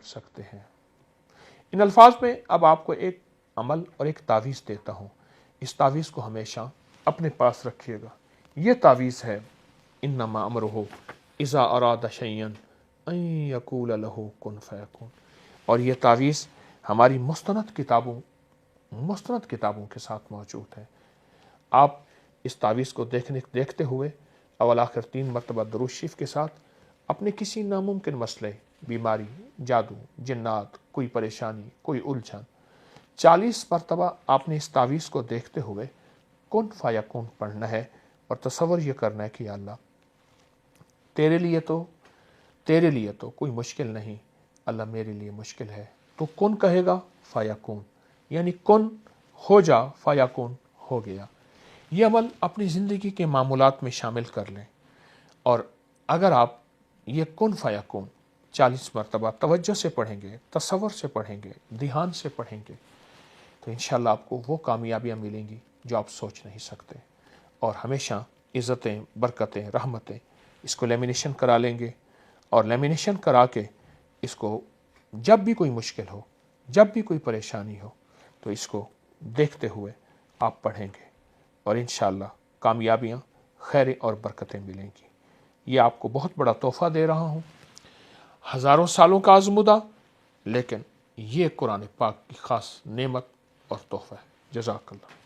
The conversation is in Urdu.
بچ سکتے ہیں۔ ان الفاظ میں اب آپ کو ایک عمل اور ایک تعویذ دیتا ہوں، اس تعویذ کو ہمیشہ اپنے پاس رکھیے گا۔ یہ تعویذ ہے انما امرہ اذا اراد شیئا ان یقول لہ کن فیکون، اور یہ تعویذ ہماری مستند کتابوں کے ساتھ موجود ہے۔ آپ اس تعویذ کو دیکھتے ہوئے اول آخر 3 مرتبہ درود شریف کے ساتھ اپنے کسی ناممکن مسئلے، بیماری، جادو، جنات، کوئی پریشانی، کوئی الجھن 40 مرتبہ آپ نے اس تعویذ کو دیکھتے ہوئے کن فیکون پڑھنا ہے، اور تصور یہ کرنا ہے کہ یا اللہ تیرے لیے تو کوئی مشکل نہیں، اللہ میرے لیے مشکل ہے، تو کن کہے گا فیکون، یعنی کن ہو جا، فیکون ہو گیا۔ یہ عمل اپنی زندگی کے معمولات میں شامل کر لیں، اور اگر آپ یہ کن فیکون 40 مرتبہ توجہ سے پڑھیں گے، تصور سے پڑھیں گے، دھیان سے پڑھیں گے، تو انشاءاللہ آپ کو وہ کامیابیاں ملیں گی جو آپ سوچ نہیں سکتے، اور ہمیشہ عزتیں، برکتیں، رحمتیں۔ اس کو لیمینیشن کرا لیں گے، اور لیمینیشن کرا کے اس کو جب بھی کوئی مشکل ہو، جب بھی کوئی پریشانی ہو، تو اس کو دیکھتے ہوئے آپ پڑھیں گے، اور انشاءاللہ کامیابیاں، خیریں اور برکتیں ملیں گی۔ یہ آپ کو بہت بڑا تحفہ دے رہا ہوں، ہزاروں سالوں کا آزمودہ، لیکن یہ قرآن پاک کی خاص نعمت اور تحفہ ہے۔ جزاک اللہ۔